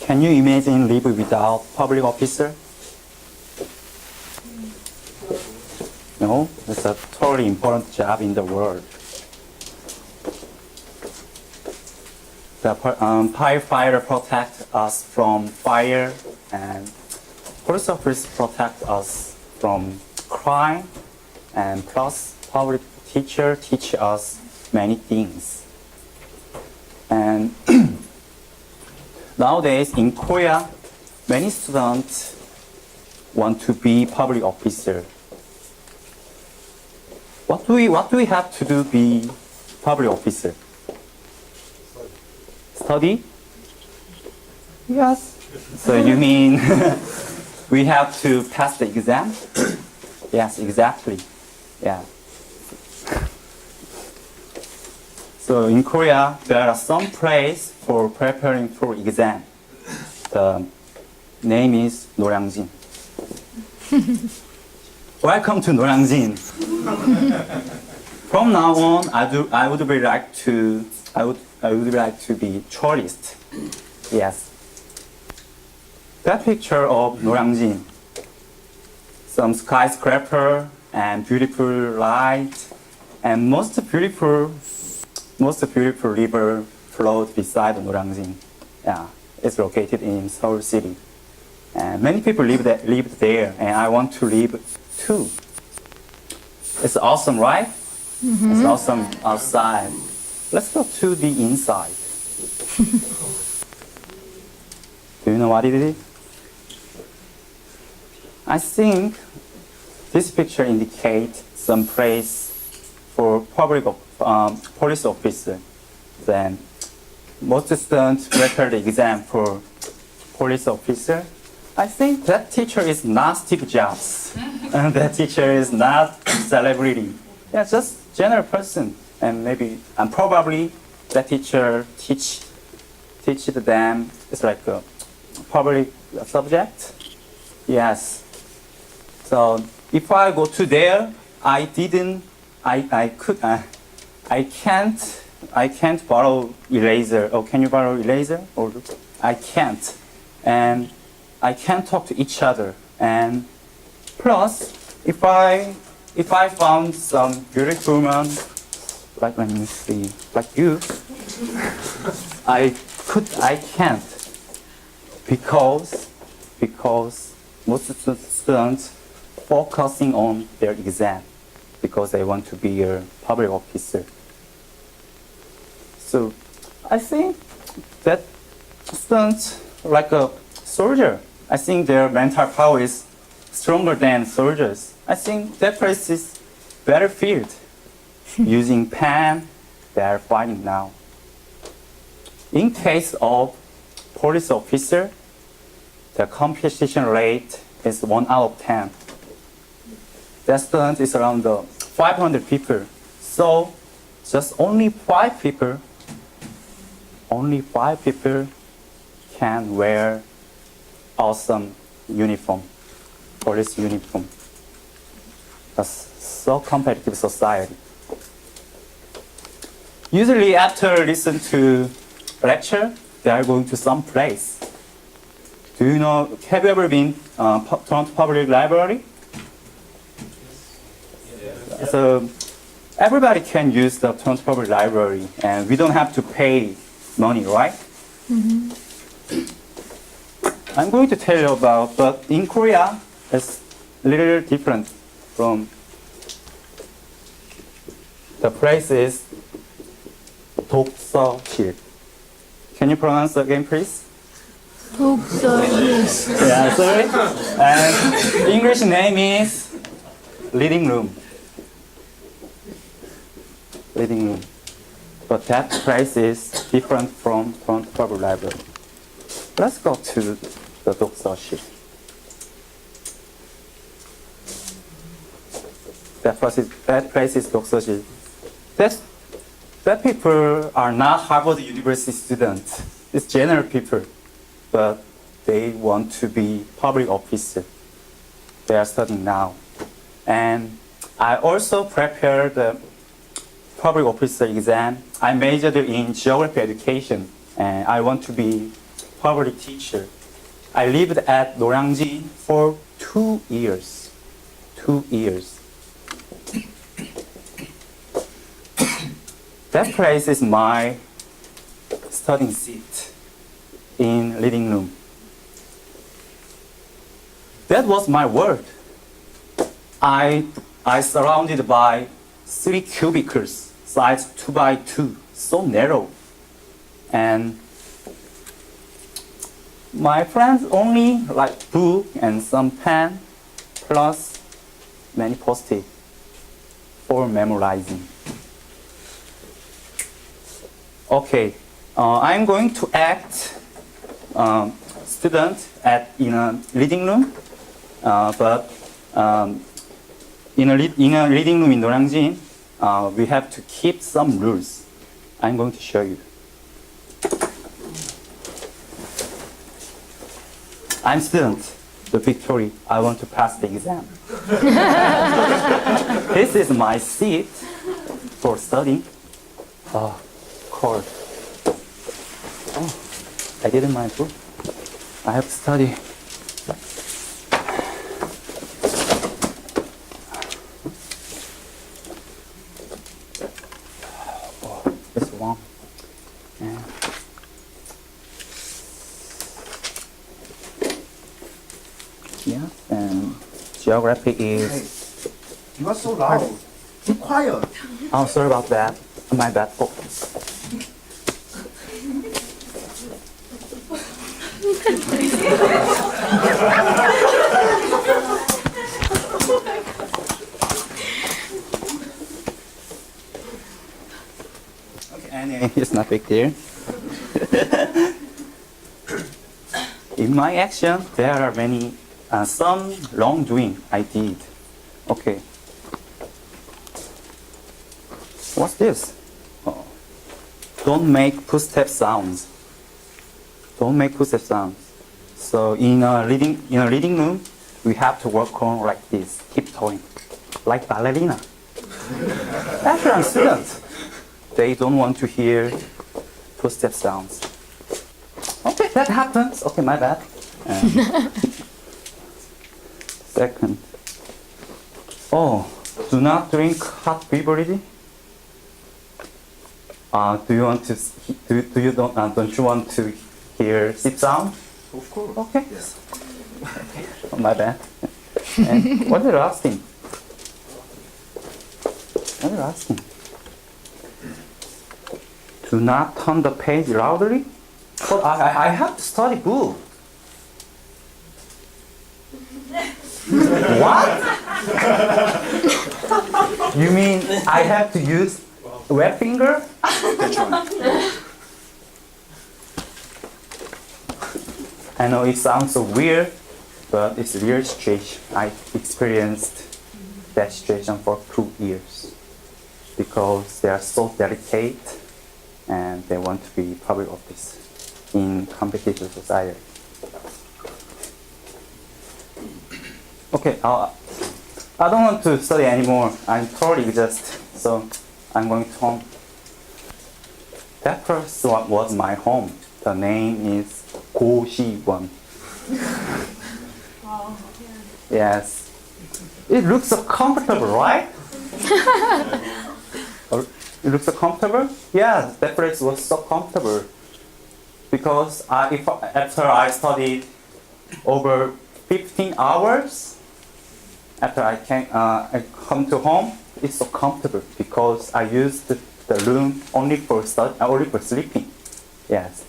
Can you imagine live without public officer? No, it's a totally important job in the world. The firefighter protect us from fire, and police officers protect us from crime, and plus public teacher teach us many things. And nowadays in Korea, many students want to be public officer. What do we have to do to be public officer? Study? Yes. So you mean we have to pass the exam? Yes, exactly. Yeah. So in Korea, there are some place for preparing for exam. The name is Noryangjin. Welcome to Noryangjin. From now on, I would really like to be tourist. Yes. That picture of Noryangjin, some skyscraper and beautiful light, and most beautiful river flowed beside Noryangjin. Yeah, it's located in Seoul City, and many people live there, and I want to live too. It's awesome, right? Mm-hmm. It's awesome outside. Let's go to the inside. Do you know what it is? I think this picture indicates some place for police officer. Then most students prepare the exam for police officer. I think that teacher is not Steve Jobs, and that teacher is not celebrity. Yeah, just general person, and probably that teacher teach them. It's like a public subject. Yes. So if I go to there, I can't borrow eraser. Oh, can you borrow eraser? Or I can't, and I can't talk to each other. And plus, if I found some beautiful woman, like let me see, like you, I can't, because most students focusing on their exam because they want to be a public officer. So I think that students like a soldier. I think their mental power is stronger than soldiers. I think that place is battlefield. Using pen, they are fighting now. In case of police officer, the competition rate is 1 out of 10. The student is around 500 people. So just only 5 people can wear awesome uniform, police uniform. That's so competitive society. Usually after listen to lecture, they are going to some place. Do you know, have you ever been Toronto Public Library? Yes. So everybody can use the Toronto Public Library, and we don't have to pay money, right? Mm-hmm. I'm going to tell you about, but in Korea, it's a little different from the place is 독서실. Can you pronounce again, please? 독서실. Yeah, sorry. And English name is reading room. Reading room. But that place is different from Toronto Public Library. Let's go to the 독서실. That place is 독서실. That people are not Harvard University students. It's general people, but they want to be public officer. They are studying now. And I also prepared the public officer exam. I majored in geography education, and I want to be public teacher. I lived at Noryangji for 2 years. 2 years. That place is my studying seat in living room. That was my world. I surrounded by 3 cubicles, size 2 by 2, so narrow. And my friends only like book and some pen, plus many post-it for memorizing. Okay, I'm going to act student in a reading room, but in a reading room in Noryangji, we have to keep some rules. I'm going to show you. I'm student, the Victory. I want to pass the exam. This is my seat for studying. Cold. Oh, I didn't mind book. I have to study. Oh, it's warm. Yeah. Yeah, and geography is. You are so loud. Be quiet. Oh, sorry about that. My bad. Oh. Okay, anyway, it's not big deal. In my action, there are many, some wrongdoing I did. Okay. What's this? Oh. Don't make footstep sounds. Don't make footstep sounds. So in a reading room, we have to work on like this, tiptoeing, like ballerina. Actually, I'm students. They don't want to hear footstep sounds. Okay, that happens. Okay, my bad. Second. Oh, do not drink hot beverage. Do you want to? Don't you want to hear sip sound? Of course. Okay. Yes. Oh, my bad. And what are you asking? What are you asking? Do not turn the page loudly. But I have to study book. What? You mean I have to use wet finger? That's right. I know it sounds so weird, but it's a real situation. I experienced that situation for 2 years because they are so delicate and they want to be public office in competitive society. Okay, I don't want to study anymore. I'm totally exhausted, so I'm going to home. That first one was my home. The name is Jeonghwan. Wow. Yes. It looks so comfortable, right? It looks so comfortable? Yeah, that place was so comfortable. Because after I studied over 15 hours, after I come to home, it's so comfortable because I used the room only for sleeping. Yes.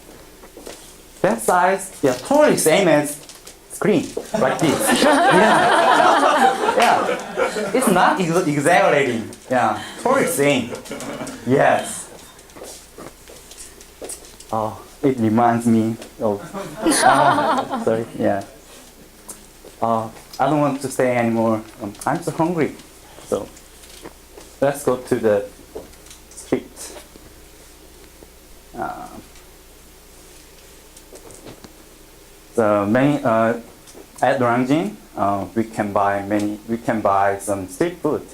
That size, yeah, totally same as screen, like this. Yeah. Yeah. It's not exaggerating. Yeah, totally same. Yes. Oh, it reminds me of. Sorry. Yeah. I don't want to say anymore. I'm so hungry. So let's go to the street. So many at Noryangji, we can buy some street food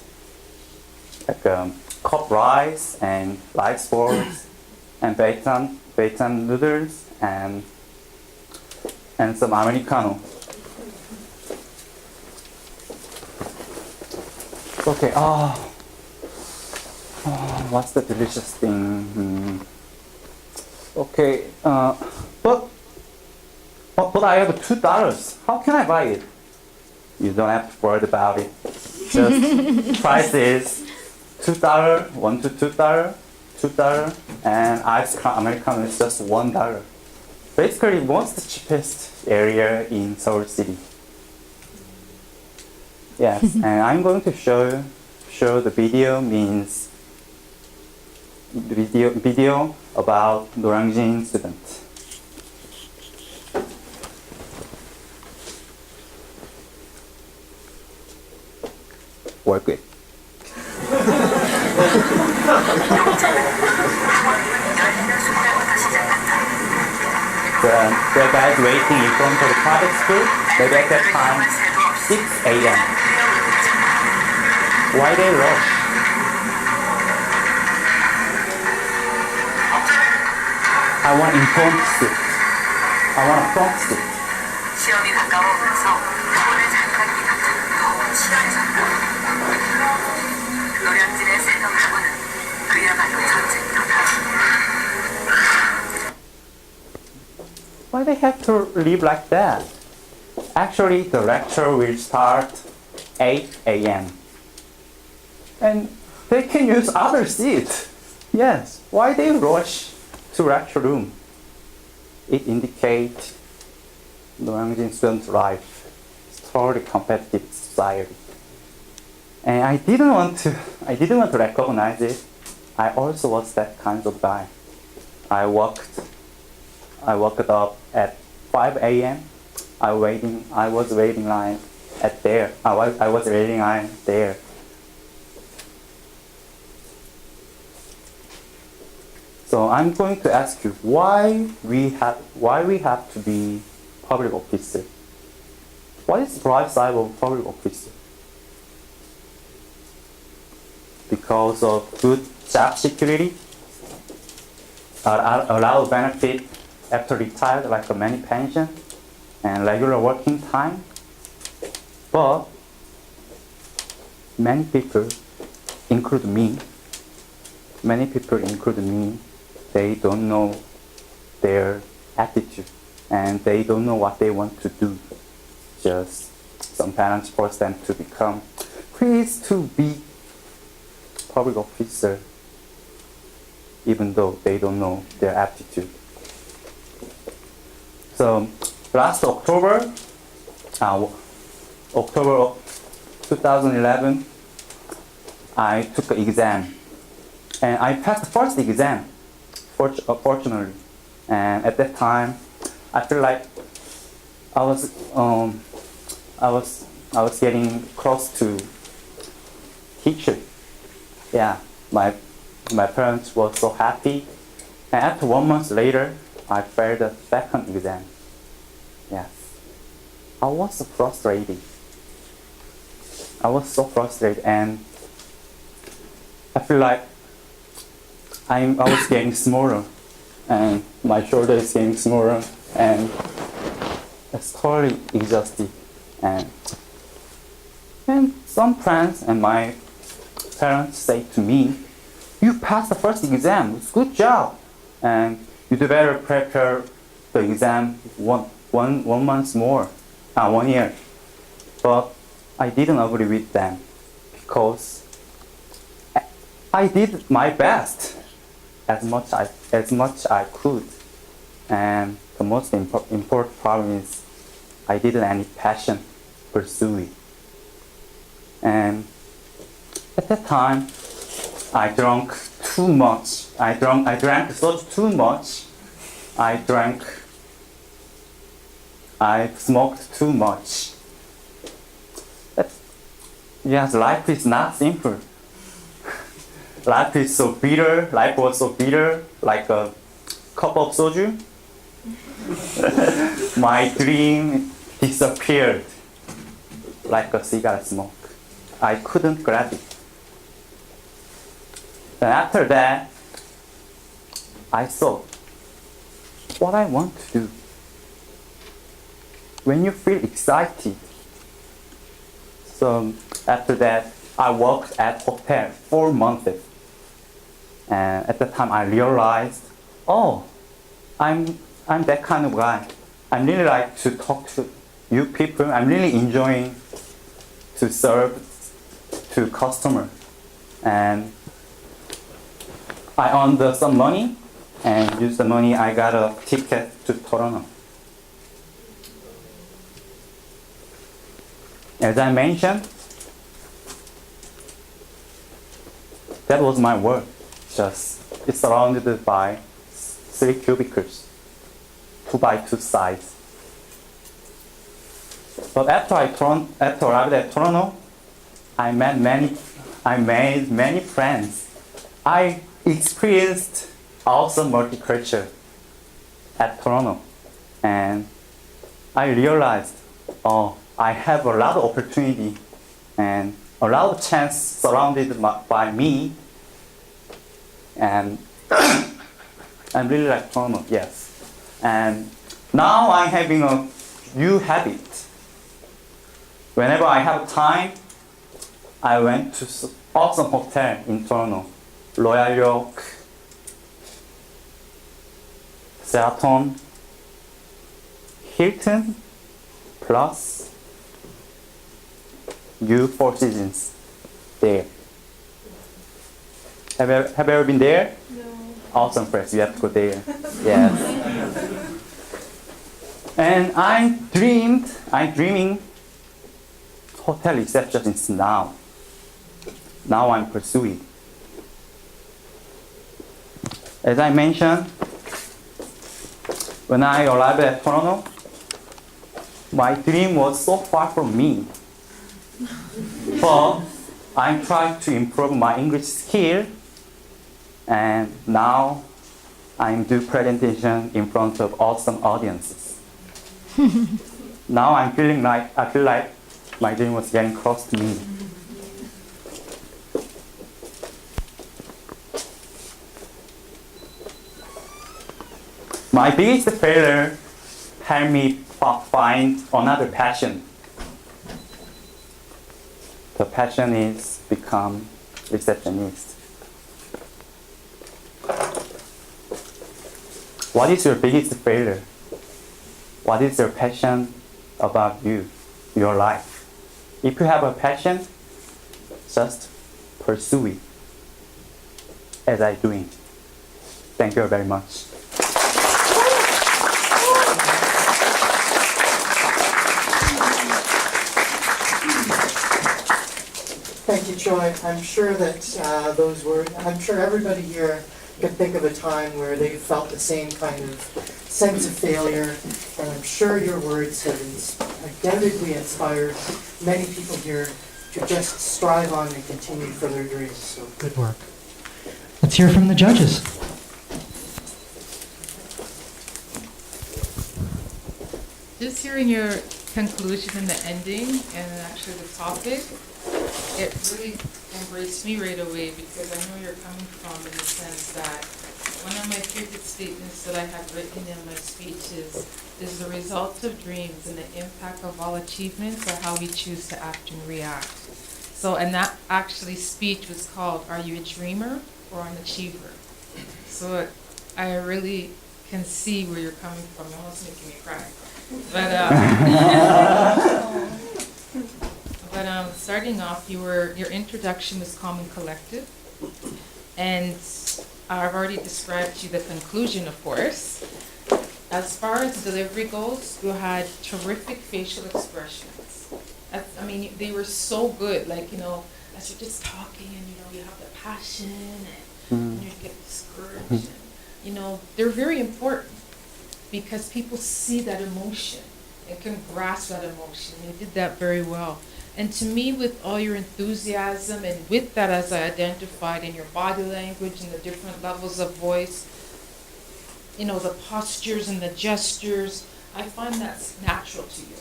like cup rice and rice balls and beitan noodles and and some Americano. Okay, what's the delicious thing? Okay, but I have $2. How can I buy it? You don't have to worry about it. Just price is $2, $1 to $2, and ice cream Americano is just $1. Basically, most cheapest area in Seoul City. Yes, and I'm going to show the video means video about Norangjin incident. Work it. The guys waiting in front of the private school, maybe at that time, 6 a.m. Why they rush? I want in front seat. I want a front seat. 시험이 가까워오면서 학원을 잠깐 이동하는 더욱 치열해졌다. 노량진의 새벽 학원은 그야말로 전쟁터다. Why they have to leave like that? Actually, the lecture will start 8 a.m. And they can use other seats. Yes, why they rush to lecture room? It indicates Norangjin student life. It's totally competitive society. And I didn't want to recognize it. I also was that kind of guy. I woke up at 5 a.m. I was waiting line at there. I was waiting line there. So I'm going to ask you why we have to be public officer. What is the bright side of public officer? Because of good job security, a lot of benefit after retired, like a many pension and regular working time. But many people, include me, they don't know their attitude and they don't know what they want to do. Just some parents force them to become, please to be public officer, even though they don't know their aptitude. So last October of 2011, I took an exam, and I passed the first exam, fortunately. And at that time, I feel like I was getting close to teacher. Yeah, my parents were so happy. And after 1 month later, I failed the second exam. Yes, I was so frustrated. And I feel like I was getting smaller, and my shoulder is getting smaller, and it's totally exhausted. And some friends and my parents say to me, "You passed the first exam. It's good job, and you'd better prepare the exam one month more, 1 year." But I didn't agree with them because I did my best as much I could, and the most important problem is I didn't any passion pursue it. And at that time, I drank too much. I drank soju too much. I smoked too much. Yes, life is not simple. Life is so bitter. Life was so bitter, like a cup of soju. My dream disappeared like a cigarette smoke. I couldn't grab it. And after that, I thought what I want to do. when you feel excited. So after that, I worked at hotel 4 months. And at the time, I realized, oh, I'm that kind of guy. I really like to talk to you people. I'm really enjoying to serve to customer. And I earned some money and used the money. I got a ticket to Toronto. As I mentioned, that was my work. It's surrounded by 3 cubicles, 2 by 2 size. But after after arrived at Toronto, I made many friends. I experienced awesome multiculture at Toronto, and I realized, oh, I have a lot of opportunity and a lot of chance surrounded by me, and I really like Toronto, yes. And now I'm having a new habit. Whenever I have time, I went to awesome hotel in Toronto, Royal York, Sheraton, Hilton, plus Four Seasons there. Have you ever been there? No. Awesome place, you have to go there. Yes. And I'm dreaming hotel receptionist now. Now I'm pursuing. As I mentioned, when I arrived at Toronto, my dream was so far from me. But I'm trying to improve my English skill, and now I'm doing presentation in front of awesome audiences. Now I feel like my dream was getting close to me. My biggest failure helped me find another passion. The passion is become receptionist. What is your biggest failure? What is your passion about you, your life? If you have a passion, just pursue it, as I'm doing. Thank you very much. Thank you, Choi. I'm sure that I'm sure everybody here can think of a time where they felt the same kind of sense of failure, and I'm sure your words have undoubtedly inspired many people here to just strive on and continue for their dreams. So good work. Let's hear from the judges. Just hearing your conclusion and the ending and actually the topic, it really embraced me right away, because I know you're coming from in the sense that one of my favorite statements that I have written in my speech is the result of dreams and the impact of all achievements are how we choose to act and react. So, and that actually speech was called, Are You a Dreamer or an Achiever? So I really can see where you're coming from. You're almost making me cry. But starting off, your introduction was calm and collected, and I've already described to you the conclusion, of course. As far as delivery goes, you had terrific facial expressions. They were so good. Like, as you're just talking, and you have the passion, and you get discouraged. And, they're very important, because people see that emotion and can grasp that emotion. You did that very well. And to me, with all your enthusiasm, and with that, as I identified in your body language and the different levels of voice, the postures and the gestures, I find that's natural to you.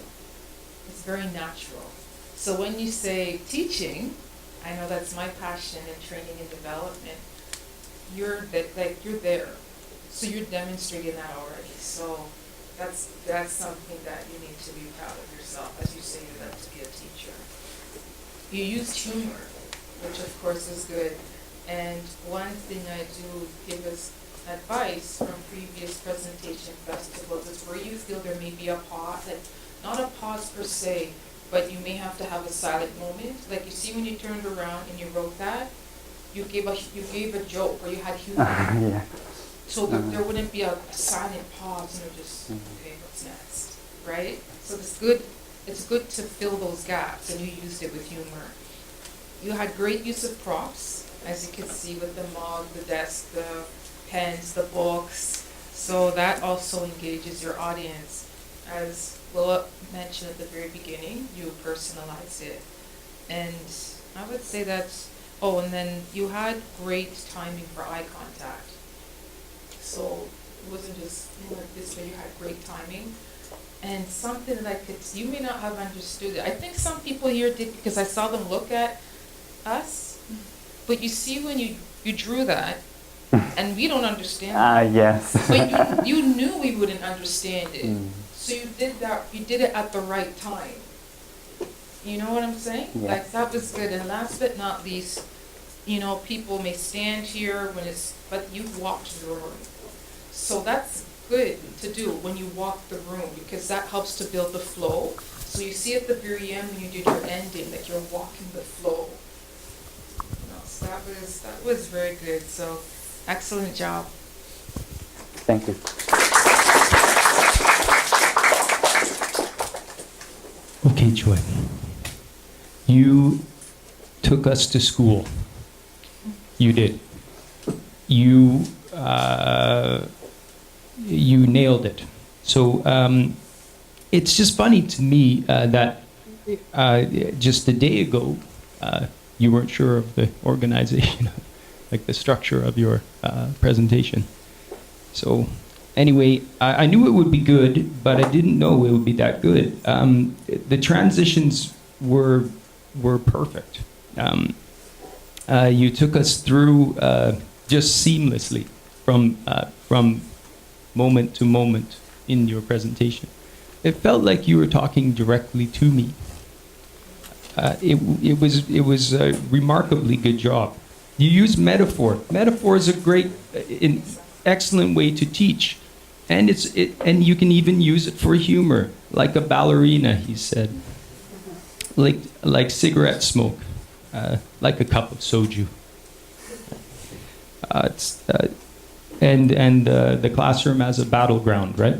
It's very natural. So when you say teaching, I know that's my passion in training and development, you're there. So you're demonstrating that already. So That's something that you need to be proud of yourself, as you say you love to be a teacher. You used humor, which of course is good. And one thing I do give us advice from previous presentation festivals is where you feel there may be a pause, like not a pause per se, but you may have to have a silent moment. Like you see when you turned around and you wrote that, you gave a joke or you had humor. Yeah. So there wouldn't be a silent pause, just, okay, what's next, right? So it's good to fill those gaps, and you used it with humor. You had great use of props, as you can see with the mug, the desk, the pens, the books. So that also engages your audience. As Willa mentioned at the very beginning, you personalize it. And I would say that's, and then you had great timing for eye contact. So it wasn't just like this, but you had great timing. And something that you may not have understood it. I think some people here did because I saw them look at us. But you see when you drew that, and we don't understand that. Yes. But you knew we wouldn't understand it. So you did it at the right time. You know what I'm saying? Yeah. Like that was good. And last but not least, people may stand here but you've walked the room. So that's good to do when you walk the room because that helps to build the flow. So you see at the very end when you did your ending that you're walking the flow. So that was very good. So excellent job. Thank you. Okay, Choi. You took us to school. You did. You nailed it. So it's just funny to me that just a day ago you weren't sure of the organization, like the structure of your presentation. So anyway, I knew it would be good, but I didn't know it would be that good. The transitions were perfect. You took us through just seamlessly from moment to moment in your presentation. It felt like you were talking directly to me. It was a remarkably good job. You used metaphor. Metaphor is a an excellent way to teach, and and you can even use it for humor, like a ballerina. He said, like cigarette smoke, like a cup of soju. And the classroom as a battleground, right?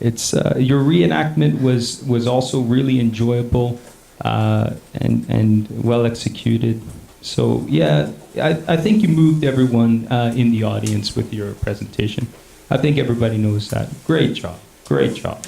It's your reenactment was also really enjoyable and well executed. So yeah, I think you moved everyone in the audience with your presentation. I think everybody knows that. Great job, great job.